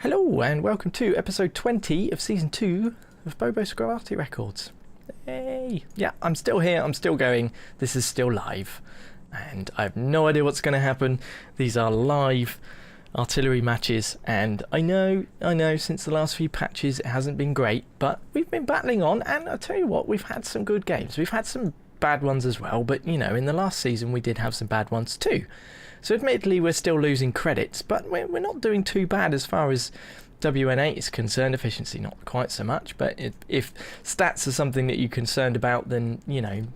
Hello and welcome to episode 20 of season 2 of Bobo's Arty Records. Hey! Yeah, I'm still here, I'm still going, this is still live. And I have no idea what's going to happen. These are live artillery matches, and I know, since the last few patches it hasn't been great, but we've been battling on, and I'll tell you what, we've had some good games. We've had some bad ones as well, but you know, in the last season we did have some bad ones too. So admittedly we're still losing credits, but we're not doing too bad as far as WN8 is concerned. Efficiency not quite so much, but if stats are something that you're concerned about, then you know,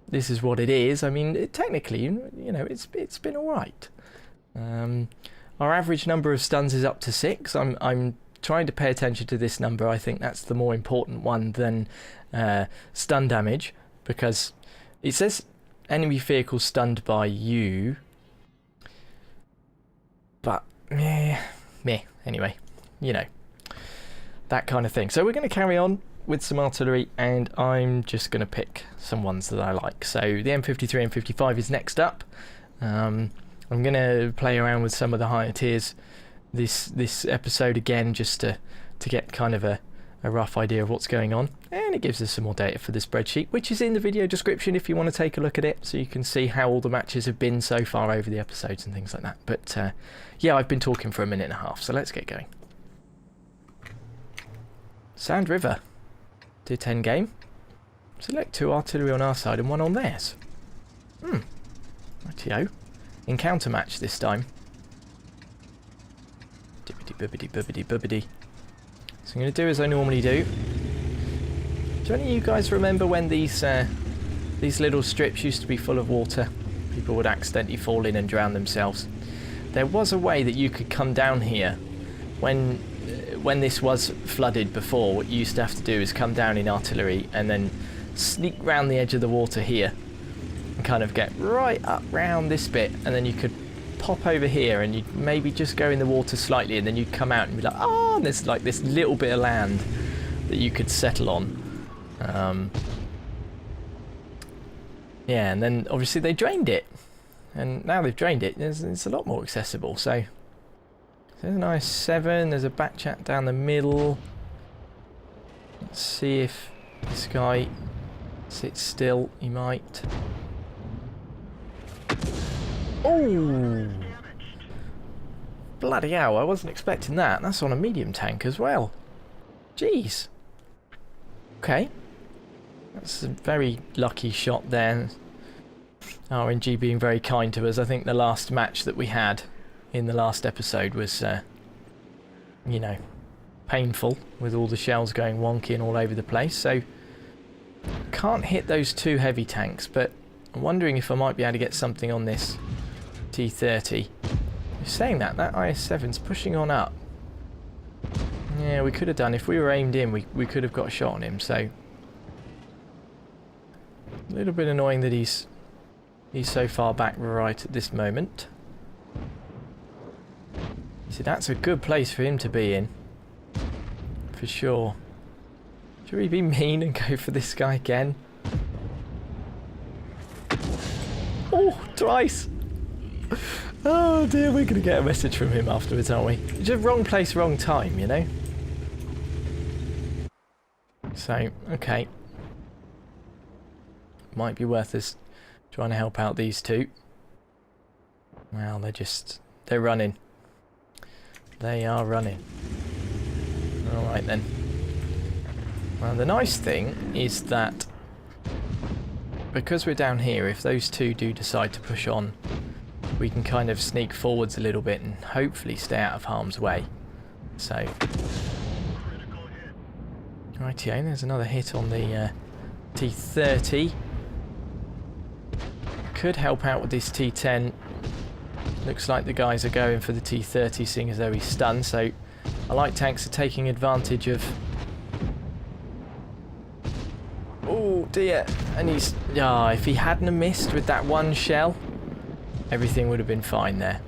this is what it is. I mean, technically, you know, it's been alright. Our average number of stuns is up to 6. I'm trying to pay attention to this number. I think that's the more important one than stun damage, because it says enemy vehicle stunned by you, but meh, anyway, you know, that kind of thing. So we're going to carry on with some artillery, and I'm just going to pick some ones that I like. So the M53 and M55 is next up. I'm going to play around with some of the higher tiers this episode again, just to get kind of a rough idea of what's going on, and it gives us some more data for the spreadsheet, which is in the video description if you want to take a look at it, so you can see how all the matches have been so far over the episodes and things like that. But yeah, I've been talking for a minute and a half, so let's get going. Sand River, tier 10 game. Select 2 artillery on our side and 1 on theirs. Rightio. Encounter match this time. Dibbity bibbity bibbity bibbity. So I'm going to do as I normally do. Do any of you guys remember when these little strips used to be full of water? People would accidentally fall in and drown themselves. There was a way that you could come down here when this was flooded before. What you used to have to do is come down in artillery and then sneak round the edge of the water here and kind of get right up round this bit, and then you could pop over here and you'd maybe just go in the water slightly, and then you'd come out and be like, oh, and there's like this little bit of land that you could settle on. Yeah, and then obviously they drained it, and now they've drained it, it's a lot more accessible. So there's an IS-7, there's a back chat down the middle. Let's see if this guy sits still. He might. Oh! Bloody hell, I wasn't expecting that. That's on a medium tank as well. Jeez. Okay. That's a very lucky shot there. RNG being very kind to us. I think the last match that we had in the last episode was, you know, painful, with all the shells going wonky and all over the place. So, can't hit those 2 heavy tanks, but I'm wondering if I might be able to get something on this T30. Saying that IS-7's pushing on up. Yeah, we could have done, if we were aimed in, we could have got a shot on him. So a little bit annoying that he's so far back right at this moment. See, that's a good place for him to be in, for sure. Should we be mean and go for this guy again? Oh, twice! Oh dear, we're going to get a message from him afterwards, aren't we? Just wrong place, wrong time, you know? So, okay. Might be worth us trying to help out these two. Well, they're running. They are running. Alright then. Well, the nice thing is that because we're down here, if those two do decide to push on, we can kind of sneak forwards a little bit and hopefully stay out of harm's way. So, rightio, there's another hit on the T30. Could help out with this T10. Looks like the guys are going for the T30, seeing as though he's stunned. So, I like tanks are taking advantage of. Oh dear, and he's. Ah, if he hadn't have missed with that one shell, everything would have been fine there.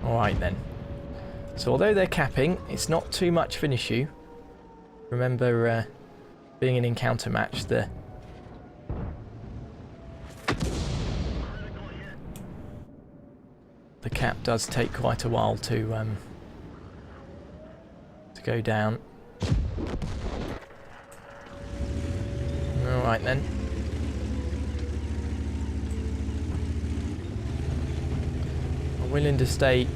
Alright then. So although they're capping, it's not too much of an issue. Remember, being an encounter match, the cap does take quite a while to go down. Alright then. I'm willing to stay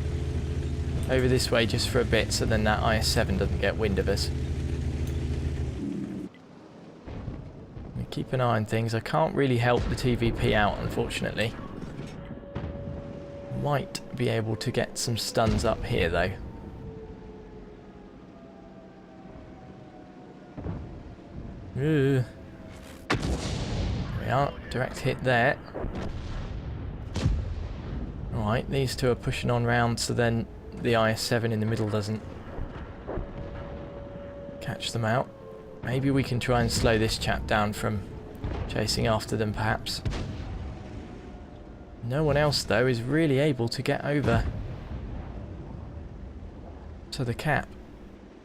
over this way just for a bit so then that IS-7 doesn't get wind of us. Keep an eye on things. I can't really help the TVP out, unfortunately. Might be able to get some stuns up here though. Ooh. There we are, direct hit there. Alright, these two are pushing on round so then the IS-7 in the middle doesn't catch them out. Maybe we can try and slow this chap down from chasing after them perhaps. No one else though is really able to get over to the cap.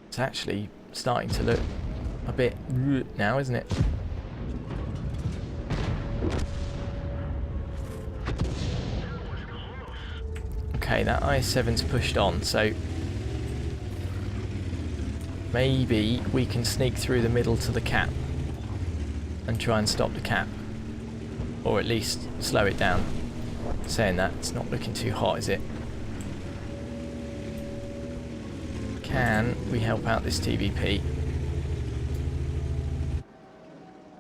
It's actually starting to look a bit now, isn't it? Okay, that IS-7's pushed on, so maybe we can sneak through the middle to the cap and try and stop the cap, or at least slow it down. Saying that, it's not looking too hot, is it? Can we help out this TVP?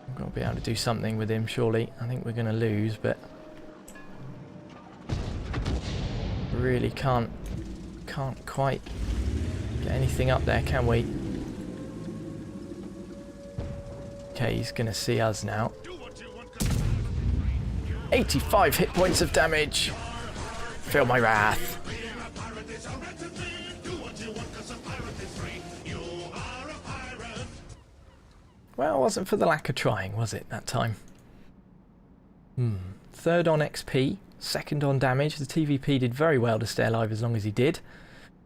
We've got to be able to do something with him, surely. I think we're going to lose, but really can't quite get anything up there, can we? Okay, he's going to see us now. 85 hit points of damage. Feel my wrath. Well, it wasn't for the lack of trying, was it, that time? Third on XP, second on damage. The TVP did very well to stay alive as long as he did.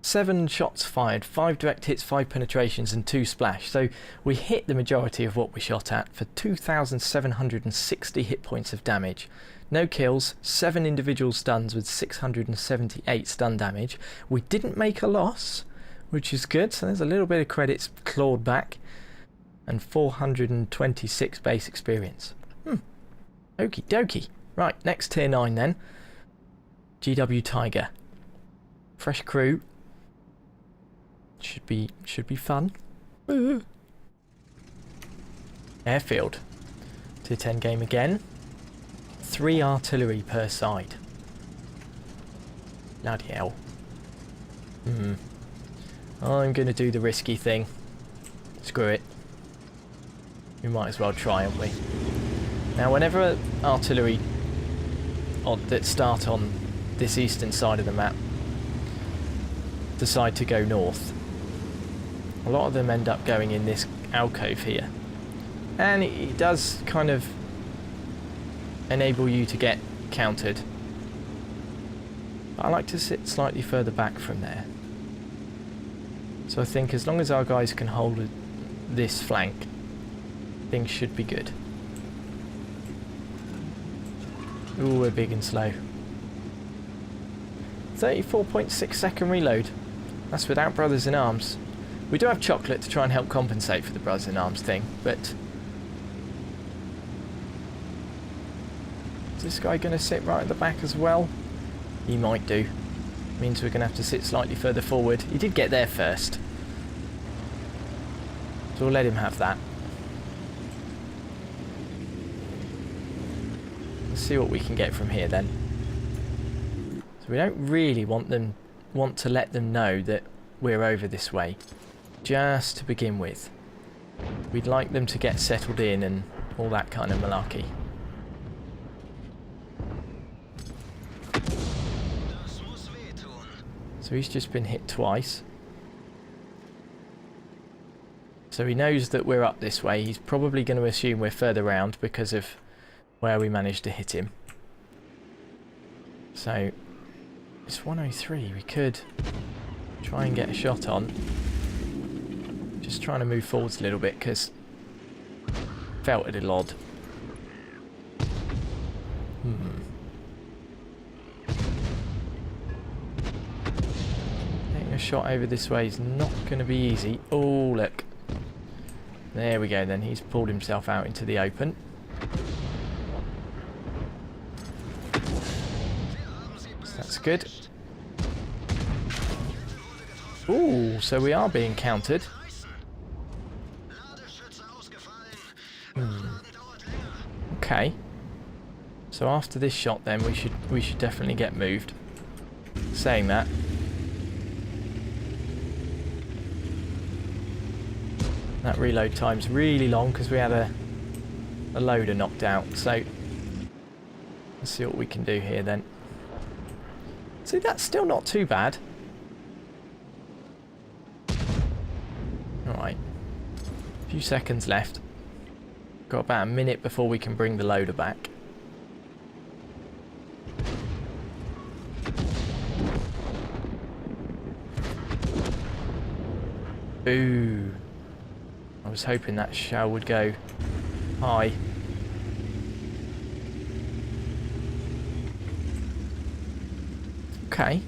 7 shots fired, 5 direct hits, 5 penetrations and 2 splash. So we hit the majority of what we shot at for 2,760 hit points of damage. No kills, 7 individual stuns with 678 stun damage. We didn't make a loss, which is good. So there's a little bit of credits clawed back. And 426 base experience. Okie dokie. Right, next tier 9 then. GW Tiger. Fresh crew. Should be fun. Airfield. Tier 10 game again. 3 artillery per side. Bloody hell. I'm going to do the risky thing. Screw it. We might as well try, haven't we? Now, whenever artillery that start on this eastern side of the map decide to go north, a lot of them end up going in this alcove here. And it does kind of enable you to get countered. But I like to sit slightly further back from there. So I think as long as our guys can hold this flank, things should be good. Ooh, we're big and slow. 34.6 second reload. That's without Brothers in Arms. We do have chocolate to try and help compensate for the Brothers in Arms thing, but is this guy going to sit right at the back as well? He might do. Means we're going to have to sit slightly further forward. He did get there first, so we'll let him have that. Let's see what we can get from here then. So we don't really want to let them know that we're over this way, just to begin with. We'd like them to get settled in and all that kind of malarkey. So he's just been hit twice. So he knows that we're up this way. He's probably going to assume we're further round because of where we managed to hit him. So it's 103. We could try and get a shot on. Just trying to move forwards a little bit because felt a little odd. a shot over this way is not going to be easy. Oh, look. There we go then. He's pulled himself out into the open. So that's good. Ooh, so we are being countered. Okay. So after this shot then we should definitely get moved. Saying that. That reload time's really long because we had a loader knocked out. So let's see what we can do here then. See, that's still not too bad. Alright. A few seconds left. Got about a minute before we can bring the loader back. Ooh. I was hoping that shell would go high. Okay.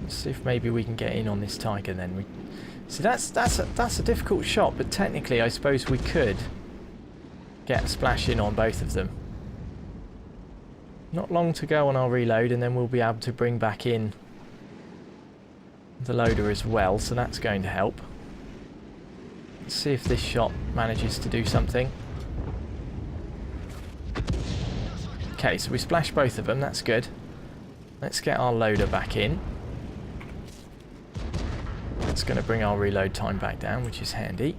Let's see if maybe we can get in on this tiger then. See, that's a difficult shot, but technically I suppose we could get a splash in on both of them. Not long to go on our reload, and then we'll be able to bring back in the loader as well, so that's going to help. Let's see if this shot manages to do something. Okay, so we splashed both of them, that's good. Let's get our loader back in. That's going to bring our reload time back down, which is handy.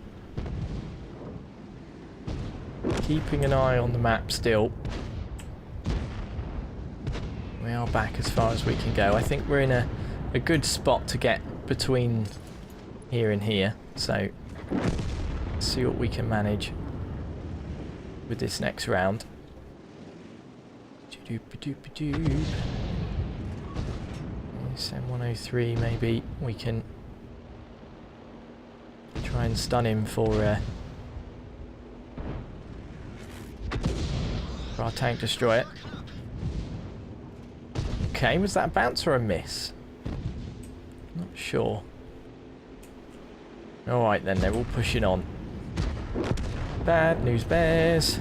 Keeping an eye on the map still. We are back as far as we can go. I think we're in a good spot to get between here and here. So, let's see what we can manage with this next round. SM103, maybe we can try and stun him for our tank destroyer. Okay, was that a bounce or a miss? Not sure. Alright then, they're all pushing on. Bad news bears.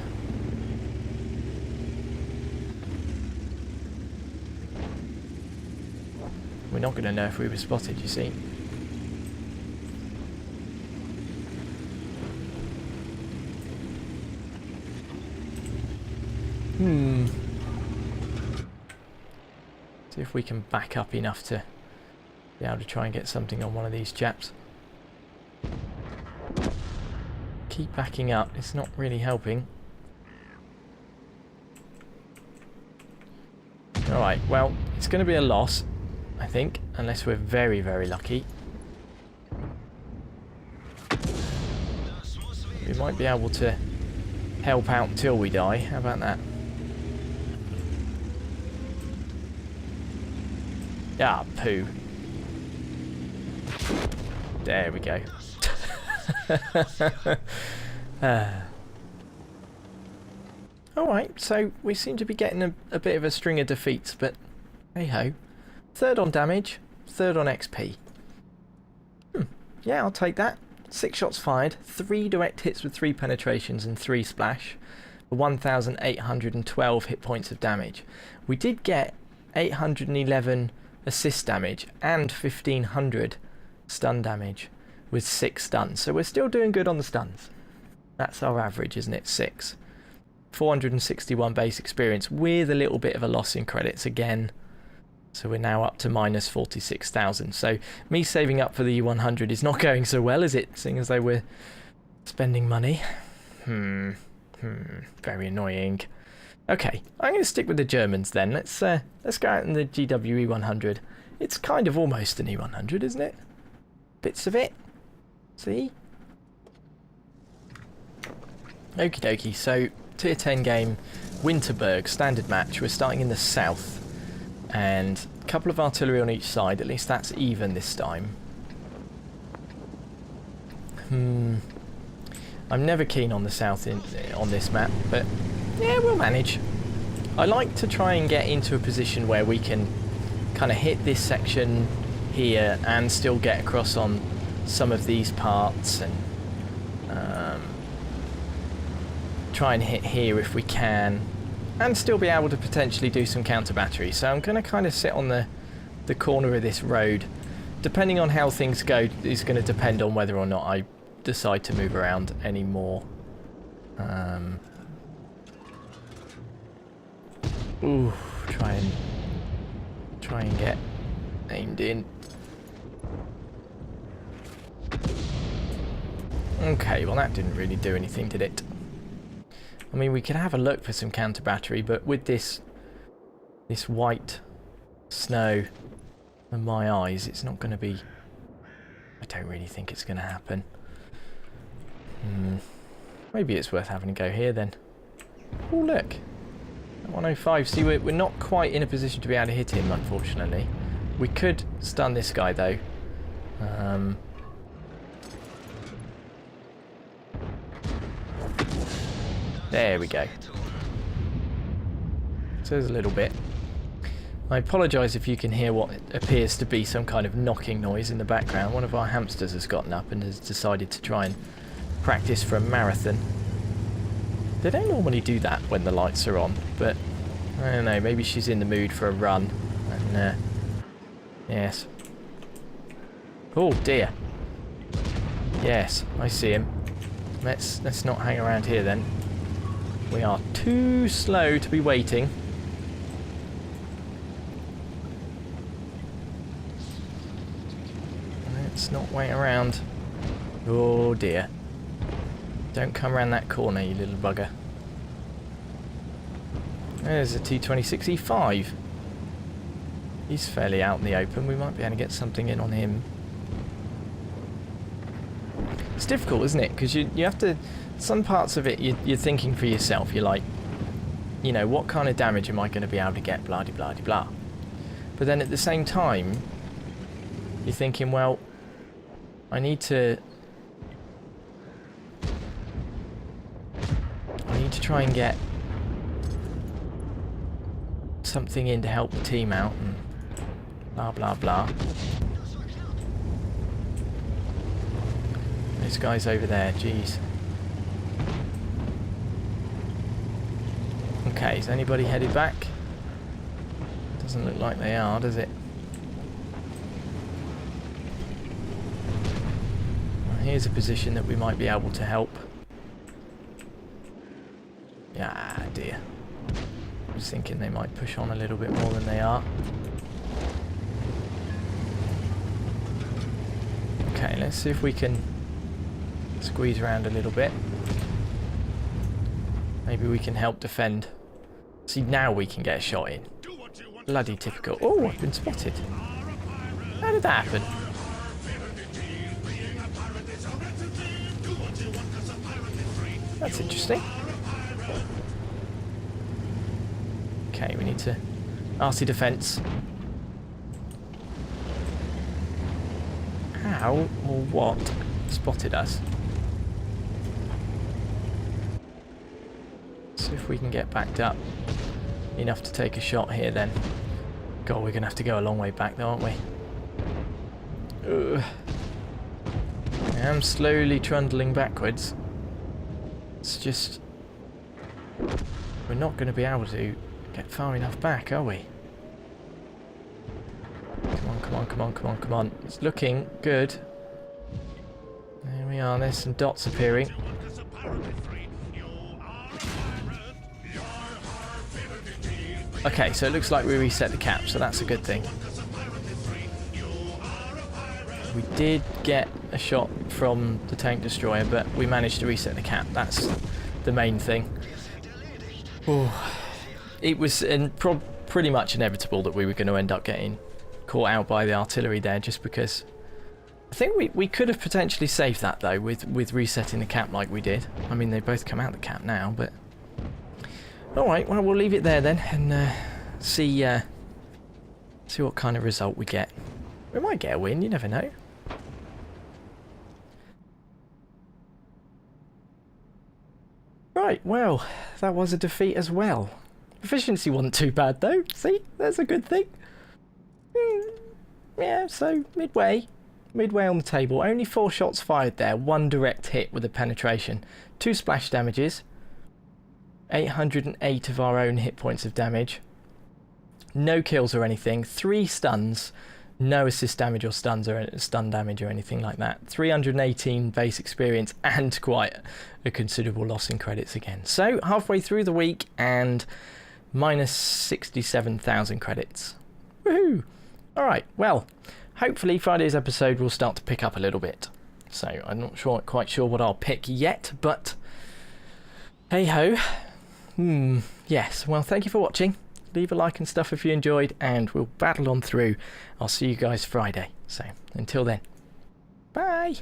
We're not going to know if we were spotted, you see. See if we can back up enough to be able to try and get something on one of these chaps. Keep backing up, it's not really helping. Alright, well, it's going to be a loss, I think, unless we're very, very lucky. We might be able to help out until we die, how about that? Ah, poo. There we go. Alright, so we seem to be getting a bit of a string of defeats, but hey ho. Third on damage, third on XP. Yeah, I'll take that. 6 shots fired, 3 direct hits with 3 penetrations and 3 splash. 1,812 hit points of damage. We did get 811 assist damage and 1,500 stun damage with 6 stuns. So we're still doing good on the stuns. That's our average, isn't it? 6. 461 base experience with a little bit of a loss in credits again. So we're now up to minus 46,000. So me saving up for the E100 is not going so well, is it? Seeing as though we're spending money. Very annoying. Okay, I'm going to stick with the Germans then. Let's go out in the GW E100. It's kind of almost an E100, isn't it? Bits of it. See? Okie dokie, so tier 10 game, Winterberg, standard match. We're starting in the south. And a couple of artillery on each side, at least that's even this time. I'm never keen on the south on this map, but yeah, we'll manage. I like to try and get into a position where we can kind of hit this section here and still get across on some of these parts, and try and hit here if we can, and still be able to potentially do some counter battery. So I'm going to kind of sit on the corner of this road. Depending on how things go is going to depend on whether or not I decide to move around anymore. Ooh, try and get aimed in. Okay, well that didn't really do anything, did it? I mean, we could have a look for some counter battery, but with this white snow and my eyes, it's not going to be... I don't really think it's going to happen. Maybe it's worth having a go here then. Oh look, 105. See, we're not quite in a position to be able to hit him, unfortunately. We could stun this guy though. There we go. So there's a little bit. I apologise if you can hear what appears to be some kind of knocking noise in the background. One of our hamsters has gotten up and has decided to try and practice for a marathon. They don't normally do that when the lights are on, but I don't know, maybe she's in the mood for a run. And yes. Oh dear. Yes, I see him. Let's not hang around here then. We are too slow to be waiting. Let's not wait around. Oh dear. Don't come around that corner, you little bugger. There's a T26E5. He's fairly out in the open. We might be able to get something in on him. It's difficult, isn't it? Because you have to... Some parts of it you're thinking for yourself. You're like, you know, what kind of damage am I going to be able to get? Blah, de blah, de blah. But then at the same time, you're thinking, well, I need to try and get something in to help the team out and blah blah blah. Those guys over there, jeez. Okay, is anybody headed back? Doesn't look like they are, does it? Well, here's a position that we might be able to help. Ah, dear. I was thinking they might push on a little bit more than they are. Okay, let's see if we can squeeze around a little bit. Maybe we can help defend. See, now we can get a shot in. Bloody typical. Oh, I've been spotted. How did that happen? That's interesting. Okay, we need to... arty defence. How or what spotted us? See if we can get backed up enough to take a shot here then. God, we're going to have to go a long way back though, aren't we? Ugh. I am slowly trundling backwards. It's just... we're not going to be able to get far enough back, are we? Come on, come on, come on, come on, come on. It's looking good. There we are, there's some dots appearing. Okay, so it looks like we reset the cap, so that's a good thing. We did get a shot from the tank destroyer, but we managed to reset the cap. That's the main thing. Ooh. It was pretty much inevitable that we were going to end up getting caught out by the artillery there, just because I think we could have potentially saved that though with resetting the cap like we did. I mean, they both come out the cap now, but alright, well, we'll leave it there then and see what kind of result we get. We might get a win, you never know. Right, well, that was a defeat as well. Efficiency wasn't too bad though. See, that's a good thing. Yeah, so midway on the table. Only 4 shots fired there, 1 direct hit with a penetration, 2 splash damages, 808 of our own hit points of damage, no kills or anything, 3 stuns, no assist damage or stun damage or anything like that, 318 base experience, and quite a considerable loss in credits again. So halfway through the week and minus 67,000 credits. Woohoo! Alright, well, hopefully Friday's episode will start to pick up a little bit. So I'm not quite sure what I'll pick yet, but hey ho. Yes, well, thank you for watching. Leave a like and stuff if you enjoyed, and we'll battle on through. I'll see you guys Friday. So until then, bye.